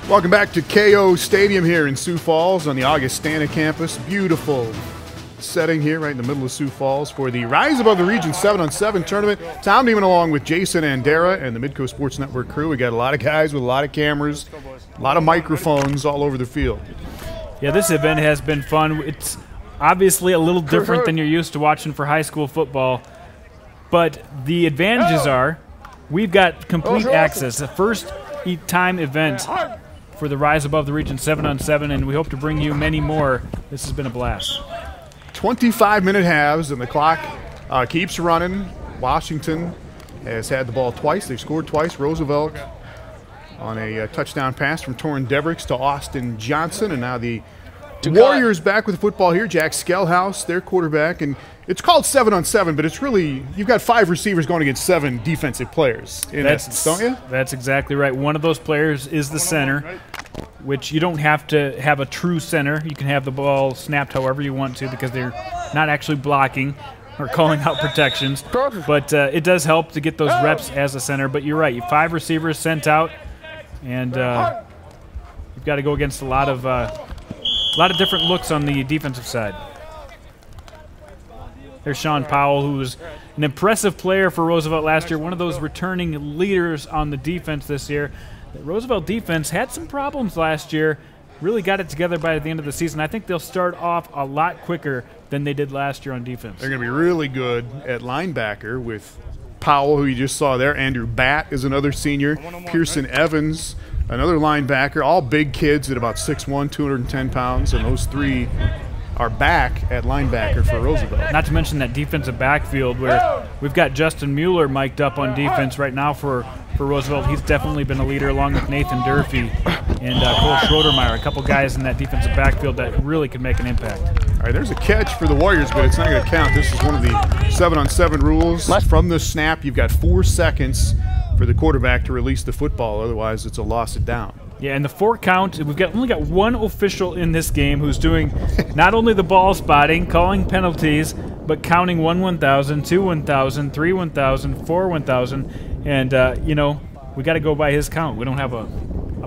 Welcome back to KO Stadium here in Sioux Falls on the Augustana campus. Beautiful setting here right in the middle of Sioux Falls for the Rise Above the Region 7-on-7 tournament. Tom Neiman along with Jason Andera and the Midco Sports Network crew. We got a lot of guys with a lot of cameras, a lot of microphones all over the field. Yeah, this event has been fun. It's obviously a little different than you're used to watching for high school football, but the advantages are we've got complete access, a first-time event for the Rise Above the Region 7-on-7, and we hope to bring you many more. This has been a blast. 25-minute halves, and the clock keeps running. Washington has had the ball twice. They've scored twice. Roosevelt on a touchdown pass from Torrin Devricks to Austin Johnson, and now the Warriors back with the football here. Jack Skellhouse, their quarterback, and it's called 7-on-7, but it's really, you've got 5 receivers going against 7 defensive players in essence, don't you? That's exactly right. One of those players is the center, which you don't have to have a true center. You can have the ball snapped however you want to because they're not actually blocking or calling out protections. But it does help to get those reps as a center. But you're right, you have 5 receivers sent out, and you've got to go against a lot of different looks on the defensive side. There's Sean Powell, who was an impressive player for Roosevelt last year, one of those returning leaders on the defense this year. The Roosevelt defense had some problems last year, really got it together by the end of the season. I think they'll start off a lot quicker than they did last year on defense. They're going to be really good at linebacker with Powell, who you just saw there. Andrew Batt is another senior. Pearson Evans, another linebacker, all big kids at about 6'1", 210 pounds, and those 3 are back at linebacker for Roosevelt. Not to mention that defensive backfield where we've got Justin Mueller mic'd up on defense right now for Roosevelt. He's definitely been a leader along with Nathan Durfee and Cole Schroedermeyer, a couple guys in that defensive backfield that really could make an impact. All right, there's a catch for the Warriors, but it's not going to count. This is one of the 7-on-7 rules. From the snap, you've got 4 seconds for the quarterback to release the football. Otherwise, it's a loss it down. Yeah, and the 4 count, we've only got 1 official in this game who's doing not only the ball spotting, calling penalties, but counting 1 1,000, 2 1,000, 3 1,000, 4 1,000, and you know, we got to go by his count. We don't have a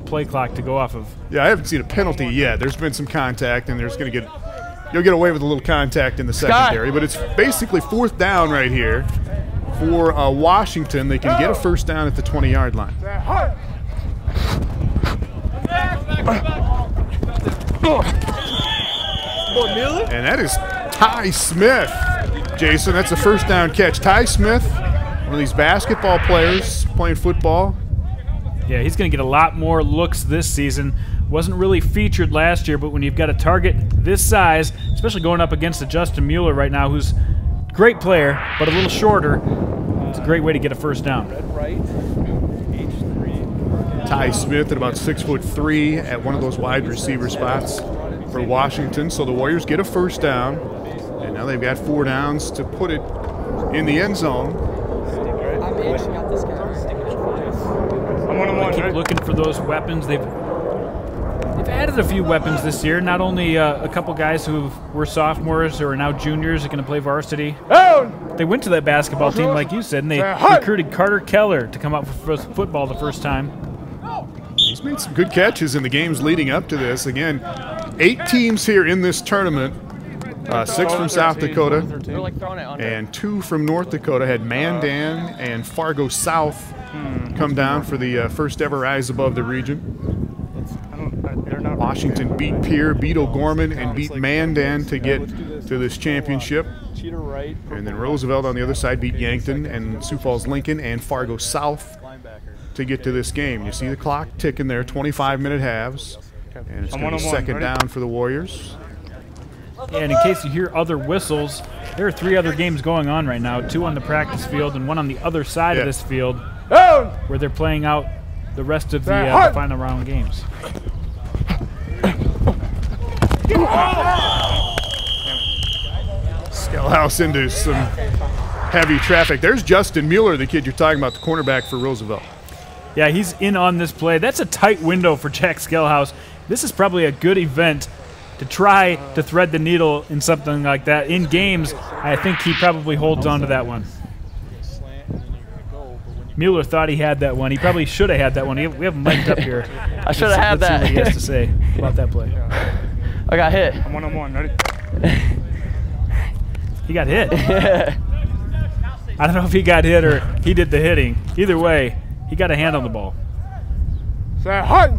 play clock to go off of. Yeah, I haven't seen a penalty yet. There's been some contact, and you'll get away with a little contact in the secondary, but it's basically 4th down right here for Washington. They can get a first down at the 20-yard line. And that is Ty Smith. Jason, that's a first down catch. Ty Smith, one of these basketball players playing football. Yeah, he's going to get a lot more looks this season. Wasn't really featured last year, but when you've got a target this size, especially going up against a Justin Mueller right now, who's a great player, but a little shorter, it's a great way to get a first down. Ty Smith at about 6'3" at one of those wide receiver spots for Washington. So the Warriors get a first down, and now they've got 4 downs to put it in the end zone. They keep looking for those weapons. They've added a few weapons this year. Not only a couple guys who were sophomores who are now juniors are going to play varsity. They went to that basketball team, like you said, and they recruited Carter Keller to come out for football the first time. He's made some good catches in the games leading up to this. Again, 8 teams here in this tournament. 6 from South Dakota and 2 from North Dakota. Had Mandan and Fargo South come down for the first ever Rise Above the Region. Washington beat Pierre, beat O'Gorman, and beat Mandan to get to this championship. And then Roosevelt on the other side beat Yankton and Sioux Falls Lincoln and Fargo South to get to this game. You see the clock ticking there, 25-minute halves. And it's going to be second down for the Warriors. And in case you hear other whistles, there are 3 other games going on right now, 2 on the practice field and 1 on the other side of this field where they're playing out the rest of the final round games. Skellhouse into some heavy traffic. There's Justin Mueller, the kid you're talking about, the cornerback for Roosevelt. Yeah, he's in on this play. That's a tight window for Jack Skellhouse. This is probably a good event to try to thread the needle in something like that. In games, I think he probably holds on to that one. Mueller thought he had that one. He probably should have had that one. We have him mic'd up here. I should have had that. Let's see what he has to say about that play. I got hit. I'm 1-on-1. Ready? He got hit. I don't know if he got hit or he did the hitting. Either way, he got a hand on the ball. Say hut.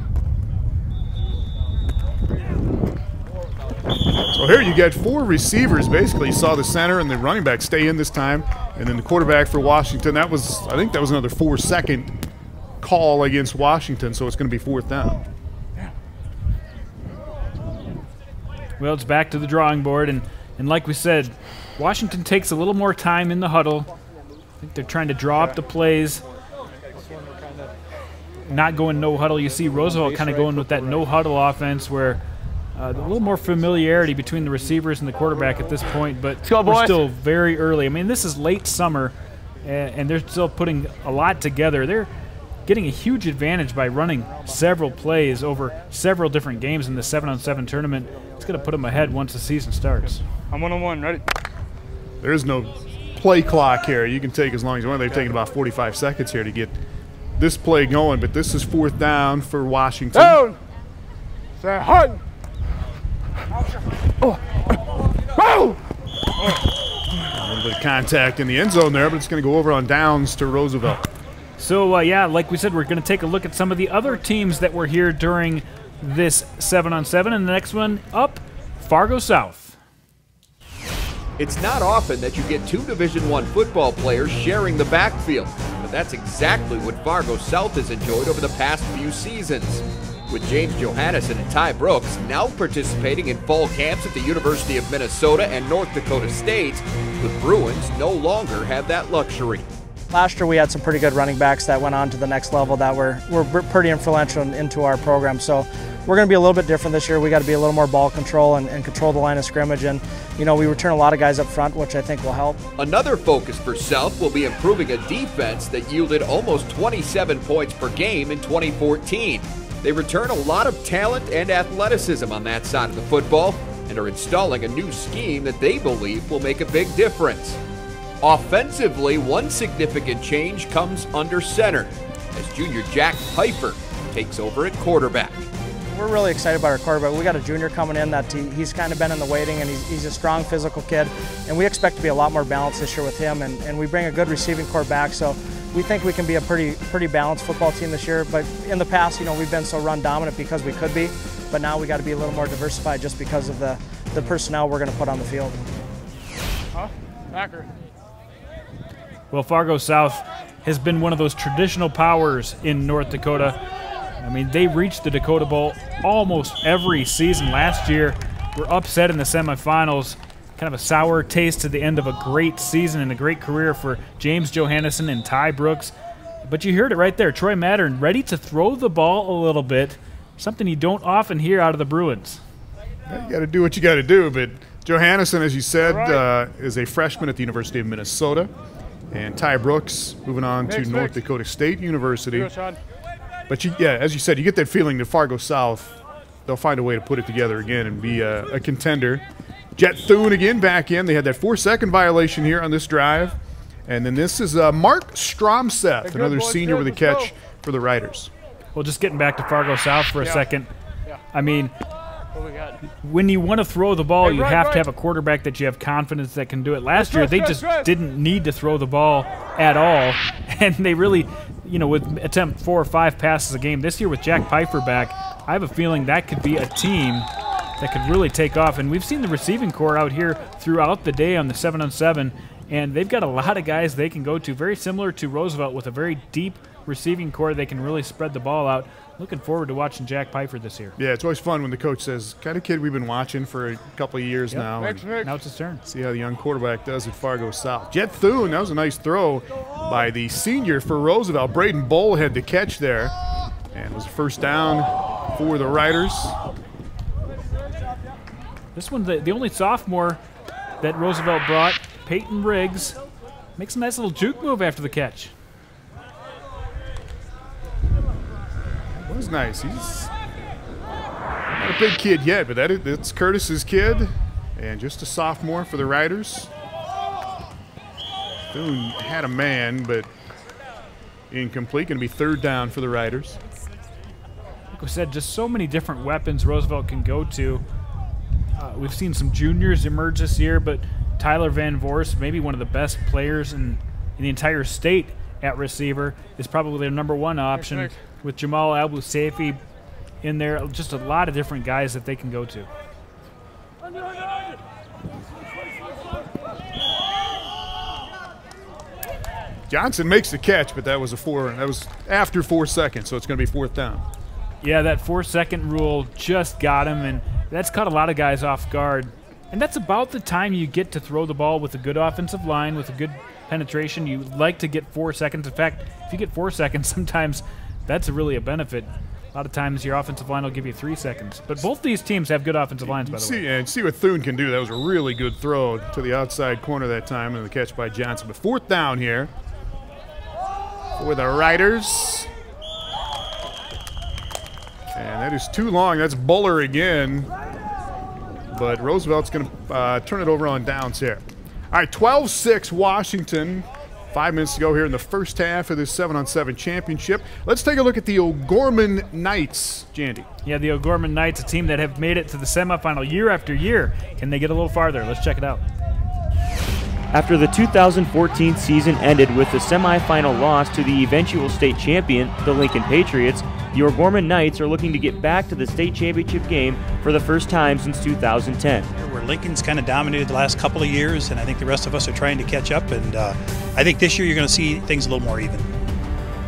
So here you get 4 receivers. Basically, you saw the center and the running back stay in this time, and then the quarterback for Washington. I think that was another 4-second call against Washington, so it's going to be 4th down. Well, it's back to the drawing board, and like we said, Washington takes a little more time in the huddle. I think they're trying to draw up the plays, not going no huddle. You see Roosevelt kind of going with that no huddle offense where a little more familiarity between the receivers and the quarterback at this point, but we're still very early. I mean, this is late summer, and they're still putting a lot together. They're getting a huge advantage by running several plays over several different games in the 7-on-7 tournament. It's going to put them ahead once the season starts. I'm 1-on-1. Ready? There is no play clock here. You can take as long as you want. They've taken about 45 seconds here to get this play going, but this is 4th down for Washington. Down. Say hut. Oh. Oh. A little bit of contact in the end zone there, but it's going to go over on downs to Roosevelt. So, yeah, like we said, we're going to take a look at some of the other teams that were here during this 7-on-7, and the next one up, Fargo South. It's not often that you get 2 Division I football players sharing the backfield, but that's exactly what Fargo South has enjoyed over the past few seasons. With James Johannesson and Ty Brooks now participating in fall camps at the University of Minnesota and North Dakota State, the Bruins no longer have that luxury. Last year we had some pretty good running backs that went on to the next level that were pretty influential into our program. So we're going to be a little bit different this year. We got to be a little more ball control and control the line of scrimmage. And, you know, we return a lot of guys up front, which I think will help. Another focus for South will be improving a defense that yielded almost 27 points per game in 2014. They return a lot of talent and athleticism on that side of the football and are installing a new scheme that they believe will make a big difference. Offensively, one significant change comes under center as junior Jack Pfeiffer takes over at quarterback. We're really excited about our quarterback. We got a junior coming in that he's kind of been in the waiting, and he's a strong physical kid, and we expect to be a lot more balanced this year with him, and we bring a good receiving core back, so we think we can be a pretty balanced football team this year. But in the past, you know, we've been so run dominant because we could be, but now we got to be a little more diversified just because of the personnel we're going to put on the field. Backer. Well, Fargo South has been one of those traditional powers in North Dakota. I mean, they reached the Dakota Bowl almost every season. Last year, were upset in the semifinals. Kind of a sour taste to the end of a great season and a great career for James Johannesson and Ty Brooks. But you heard it right there. Troy Mattern ready to throw the ball a little bit, something you don't often hear out of the Bruins. You got to do what you got to do, but Johannesson, as you said, is a freshman at the University of Minnesota. And Ty Brooks moving on to North Dakota State University. But, as you said, you get that feeling that Fargo South, they'll find a way to put it together again and be a contender. Jet Thune again back in. They had that 4-second violation here on this drive. And then this is Mark Stromseth, another senior with a catch for the Riders. Well, just getting back to Fargo South for a second. I mean, when you want to throw the ball, you have to have a quarterback that you have confidence that can do it. Last year, they just didn't need to throw the ball at all, and they really, you know, would attempt 4 or 5 passes a game. This year with Jack Pfeiffer back, I have a feeling that could be a team that could really take off. And we've seen the receiving core out here throughout the day on the 7-on-7, and they've got a lot of guys they can go to, very similar to Roosevelt with a very deep receiving core. They can really spread the ball out. Looking forward to watching Jack Pfeiffer this year. Yeah, it's always fun when the coach says, kind of kid we've been watching for a couple of years now. Now it's his turn. See how the young quarterback does at Fargo South. Jet Thune, that was a nice throw by the senior for Roosevelt. Braden Bull had the catch there, and it was a first down for the Riders. This one, the only sophomore that Roosevelt brought, Peyton Riggs, makes a nice little juke move after the catch. That was nice. He's not a big kid yet, but that's Curtis's kid, and just a sophomore for the Riders. Thune had a man, but incomplete. Going to be third down for the Riders. Like we said, just so many different weapons Roosevelt can go to. We've seen some juniors emerge this year, but Tyler Van Voorst, maybe one of the best players in the entire state at receiver, is probably their #1 option with Jamal Abu-Saifi in there. Just a lot of different guys that they can go to. Johnson makes the catch, but that was after 4 seconds, so it's going to be fourth down. Yeah, that 4-second rule just got him, and that's caught a lot of guys off guard. And that's about the time you get to throw the ball with a good offensive line, with a good penetration. You like to get 4 seconds. In fact, if you get 4 seconds, sometimes that's really a benefit. A lot of times your offensive line will give you 3 seconds. But both these teams have good offensive lines, by the way. And see what Thune can do. That was a really good throw to the outside corner that time, and the catch by Johnson. But fourth down here for the Riders. And that is too long. That's Buller again. But Roosevelt's going to turn it over on downs here. All right, 12-6 Washington. 5 minutes to go here in the first half of this 7-on-7 championship. Let's take a look at the O'Gorman Knights, Jandy. Yeah, the O'Gorman Knights, a team that have made it to the semifinal year after year. Can they get a little farther? Let's check it out. After the 2014 season ended with the semifinal loss to the eventual state champion, the Lincoln Patriots, the O'Gorman Knights are looking to get back to the state championship game for the first time since 2010. Where Lincoln's kind of dominated the last couple of years, and I think the rest of us are trying to catch up, and I think this year you're going to see things a little more even.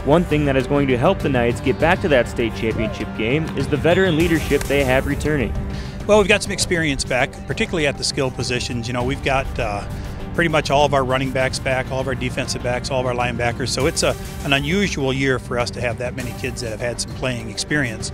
One thing that is going to help the Knights get back to that state championship game is the veteran leadership they have returning. Well, we've got some experience back, particularly at the skill positions. You know, we've got pretty much all of our running backs back, all of our defensive backs, all of our linebackers. So it's an unusual year for us to have that many kids that have had some playing experience.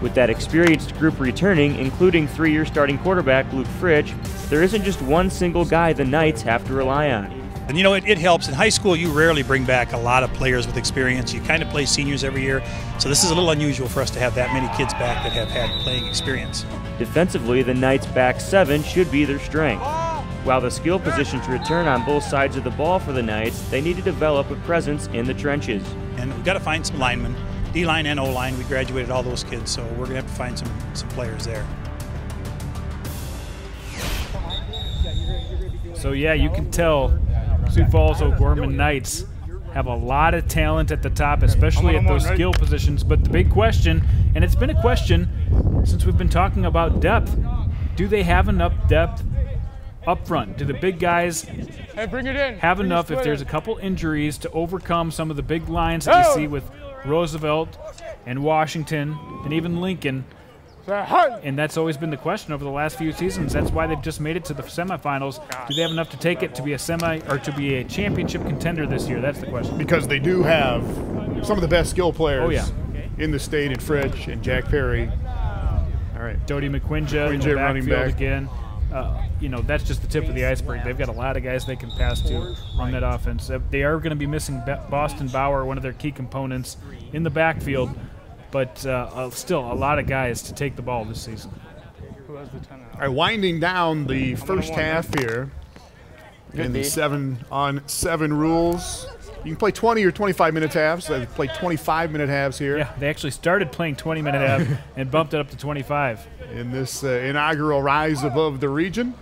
With that experienced group returning, including 3-year starting quarterback Luke Fritsch, there isn't just one single guy the Knights have to rely on. And you know, it helps. In high school, you rarely bring back a lot of players with experience. You kind of play seniors every year. So this is a little unusual for us to have that many kids back that have had playing experience. Defensively, the Knights' back seven should be their strength. While the skill positions return on both sides of the ball for the Knights, they need to develop a presence in the trenches. And we've got to find some linemen, D-line and O-line. We graduated all those kids, so we're going to have to find some players there. So yeah, you can tell Sioux Falls O'Gorman Knights have a lot of talent at the top, especially at those skill positions. But the big question, and it's been a question since we've been talking about depth, do they have enough depth up front? Do the big guys have enough if there's a couple injuries to overcome some of the big lines that you see with Roosevelt and Washington and even Lincoln? And that's always been the question over the last few seasons. That's why they've just made it to the semifinals. Do they have enough to take it to be a championship contender this year? That's the question. Because they do have some of the best skill players in the state, in Fritsch and Jack Perry. All right, Dodie McQuinja in the running backfield back again. You know, that's just the tip of the iceberg. They've got a lot of guys they can pass to on that offense. They are going to be missing Boston Bauer, one of their key components in the backfield, but still a lot of guys to take the ball this season. All right, winding down the first half here in the 7-on-7 rules. You can play 20 or 25-minute halves. They play 25-minute halves here. Yeah, they actually started playing 20-minute half and bumped it up to 25. In this inaugural rise above the region.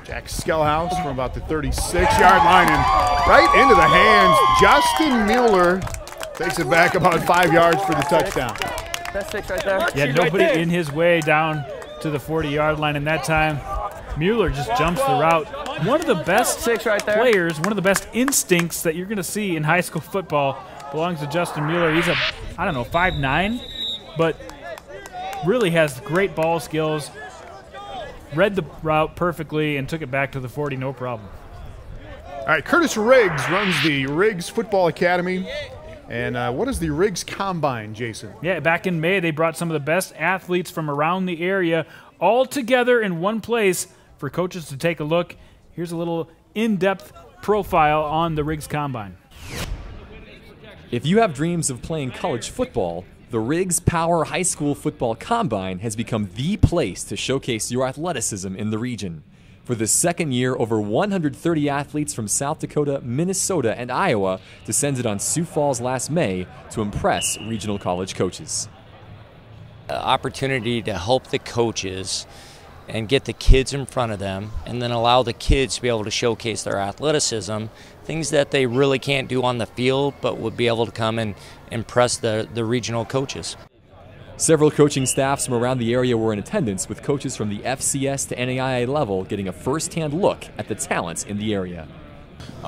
Jack Skellhouse from about the 36-yard line and right into the hands. Justin Mueller takes it back about 5 yards for the touchdown. That's 6 right there. Yeah, nobody in his way down to the 40-yard line, and that time Mueller just jumps the route. One of the best 6 right there. players, one of the best instincts that you're going to see in high school football belongs to Justin Mueller. He's 5'9", but really has great ball skills, read the route perfectly, and took it back to the 40, no problem. All right, Curtis Riggs runs the Riggs Football Academy. And what is the Riggs Combine, Jason? Yeah, back in May, they brought some of the best athletes from around the area all together in one place for coaches to take a look. Here's a little in-depth profile on the Riggs Combine. If you have dreams of playing college football, the Riggs Power High School Football Combine has become the place to showcase your athleticism in the region. For the second year, over 130 athletes from South Dakota, Minnesota, and Iowa descended on Sioux Falls last May to impress regional college coaches. Opportunity to help the coaches and get the kids in front of them, and then allow the kids to be able to showcase their athleticism, things that they really can't do on the field, but would be able to come and impress the regional coaches. Several coaching staffs from around the area were in attendance, with coaches from the FCS to NAIA level getting a first-hand look at the talents in the area.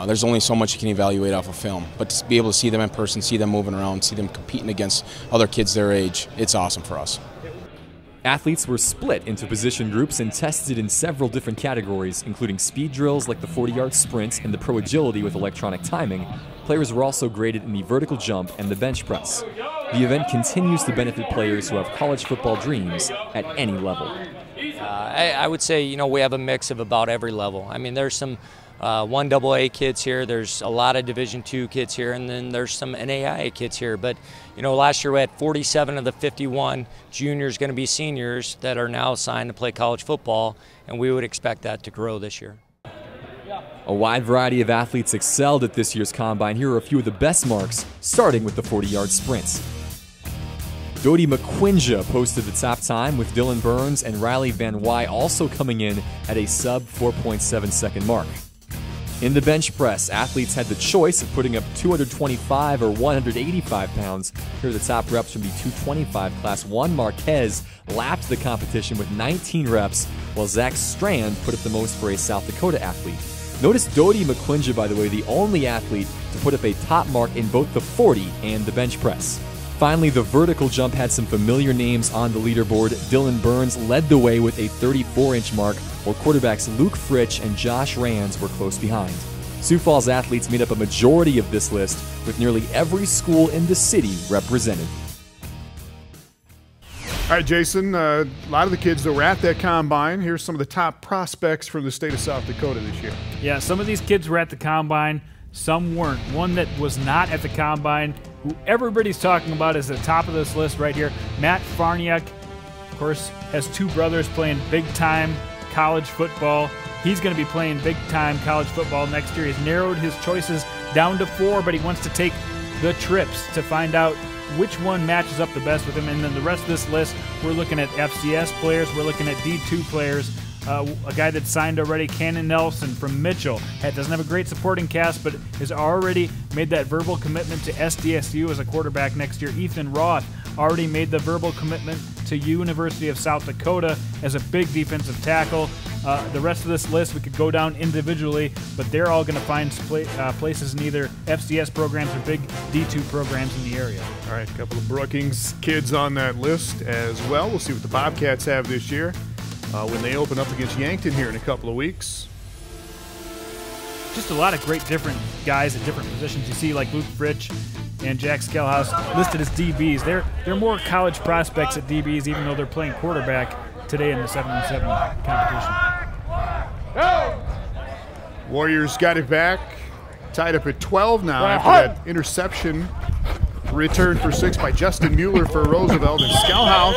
There's only so much you can evaluate off of film, but to be able to see them in person, see them moving around, see them competing against other kids their age, it's awesome for us. Athletes were split into position groups and tested in several different categories, including speed drills like the 40-yard sprint and the pro agility with electronic timing. Players were also graded in the vertical jump and the bench press. The event continues to benefit players who have college football dreams at any level. I would say, we have a mix of about every level. I mean, there's some 1AA kids here, there's a lot of Division II kids here, and then there's some NAIA kids here. But, last year we had 47 of the 51 juniors going to be seniors that are now assigned to play college football, and we would expect that to grow this year. A wide variety of athletes excelled at this year's Combine. Here are a few of the best marks, starting with the 40-yard sprints. Dodie McQuinja posted the top time, with Dylan Burns and Riley Van Wy also coming in at a sub 4.7-second mark. In the bench press, athletes had the choice of putting up 225 or 185 pounds. Here are the top reps from the 225 Class 1. Marquez lapped the competition with 19 reps, while Zach Strand put up the most for a South Dakota athlete. Notice Dodie McQuinja, by the way, the only athlete to put up a top mark in both the 40 and the bench press. Finally, the vertical jump had some familiar names on the leaderboard. Dylan Burns led the way with a 34-inch mark, while quarterbacks Luke Fritch and Josh Rands were close behind. Sioux Falls athletes made up a majority of this list, with nearly every school in the city represented. All right, Jason, a lot of the kids that were at that Combine, here's some of the top prospects from the state of South Dakota this year. Yeah, some of these kids were at the Combine, some weren't. One that was not at the Combine, who everybody's talking about, is at the top of this list right here. Matt Farniak, of course, has two brothers playing big-time college football. He's going to be playing big-time college football next year. He's narrowed his choices down to 4, but he wants to take the trips to find out which one matches up the best with him. And then the rest of this list, we're looking at FCS players, we're looking at D2 players. A guy that's signed already, Cannon Nelson from Mitchell, doesn't have a great supporting cast, but has already made that verbal commitment to SDSU as a quarterback next year. Ethan Roth already made the verbal commitment to University of South Dakota as a big defensive tackle. The rest of this list, we could go down individually, but they're all going to find places in either FCS programs or big D2 programs in the area. All right, a couple of Brookings kids on that list as well. We'll see what the Bobcats have this year when they open up against Yankton here in a couple of weeks. Just a lot of great different guys at different positions. You see like Luke Fritch and Jack Skellhouse listed as DBs. They're more college prospects at DBs, even though they're playing quarterback today in the 7-on-7 competition. Warriors got it back, tied up at 12 now after that interception returned for 6 by Justin Mueller for Roosevelt, and Skellhouse.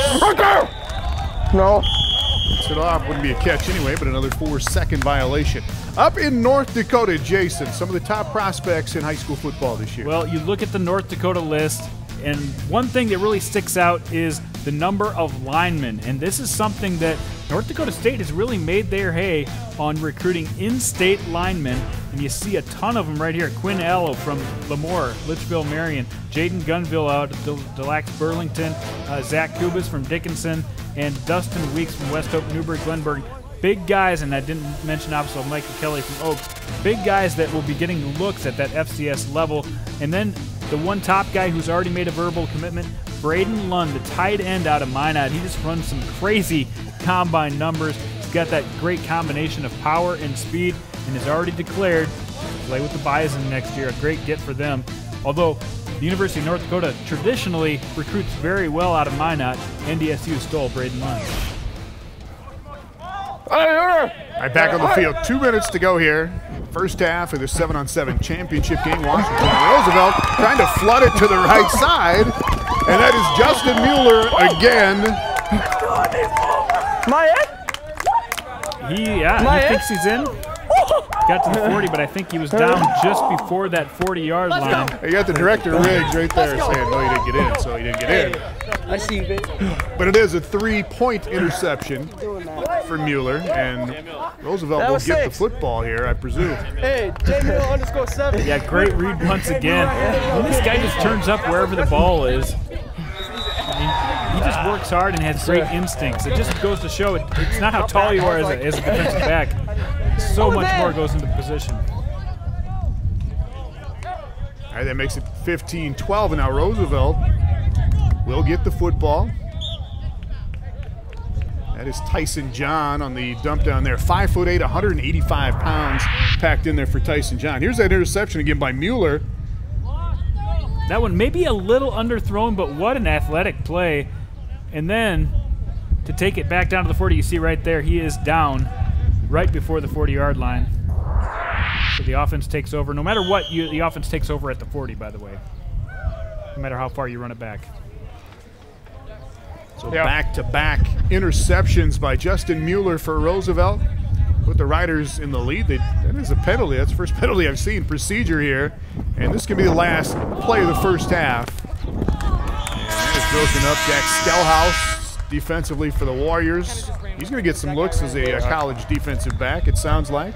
No. It off, wouldn't be a catch anyway, but another 4-second violation. Up in North Dakota, Jason, some of the top prospects in high school football this year. Well, you look at the North Dakota list, and one thing that really sticks out is the number of linemen. And this is something that North Dakota State has really made their hay on recruiting in-state linemen. And you see a ton of them right here. Quinn Allo from Lemoore, Litchfield, Marion, Jaden Gunville out of Des Lacs, Burlington, Zach Kubas from Dickinson, and Dustin Weeks from West Hope, Newburgh, Glenburg. Big guys, and I didn't mention also Michael Kelly from Oaks. Big guys that will be getting looks at that FCS level. And then the one top guy who's already made a verbal commitment, Braden Lund, the tight end out of Minot. He just runs some crazy combine numbers. He's got that great combination of power and speed, and has already declared to play with the Bison next year. A great get for them. Although the University of North Dakota traditionally recruits very well out of Minot, NDSU stole Braden Lund. All right, back on the field. 2 minutes to go here. First half of the 7-on-7 championship game. Washington Roosevelt trying to flood it to the right side. And that is Justin Mueller again. He thinks he's in. Got to the 40, but I think he was down just before that 40-yard line. You got the director Riggs right there saying, no, he didn't get in, so he didn't get in. I see you, babe. But it is a 3-point interception for Mueller, and Roosevelt will get the football here, I presume. Hey, J_7. Yeah, great read once again. And this guy just turns up wherever the ball is. He just works hard and has great instincts. It just goes to show it's not how tall you are as a defensive back. So much more goes into the position. All right, that makes it 15-12, and now Roosevelt will get the football. That is Tyson John on the dump down there. 5'8", 185 pounds packed in there for Tyson John. Here's that interception again by Mueller. That one maybe a little underthrown, but what an athletic play. And then to take it back down to the 40, you see right there, he is down right before the 40-yard line. So the offense takes over. No matter what, the offense takes over at the 40, by the way. No matter how far you run it back. So back-to-back interceptions by Justin Mueller for Roosevelt. Put the Riders in the lead. That is a penalty. That's the first penalty I've seen. Procedure here. And this can be the last play of the first half. And it's broken up. Jack Stelhaus defensively for the Warriors. He's going to get some looks as a college defensive back, it sounds like.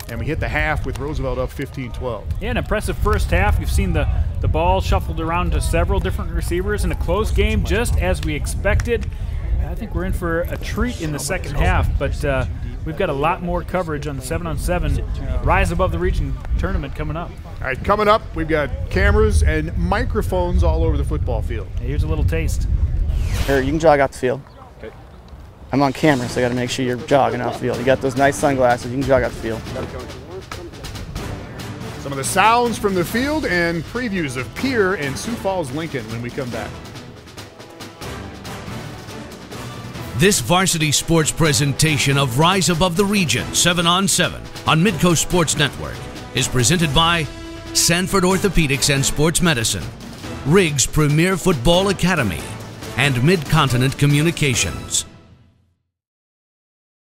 And we hit the half with Roosevelt up 15-12. Yeah, an impressive first half. You've seen the ball shuffled around to several different receivers in a close game, just as we expected. I think we're in for a treat in the second half, but we've got a lot more coverage on the 7-on-7 Rise Above the Region tournament coming up. All right, coming up, we've got cameras and microphones all over the football field. Hey, here's a little taste. Here, you can jog out the field. Okay. I'm on camera, so I got to make sure you're jogging out the field. You got those nice sunglasses. You can jog out the field. Some of the sounds from the field and previews of Pierre and Sioux Falls, Lincoln when we come back. This varsity sports presentation of Rise Above the Region 7-on-7 on Midco Sports Network is presented by Sanford Orthopedics and Sports Medicine, Riggs Premier Football Academy, and Mid-Continent Communications.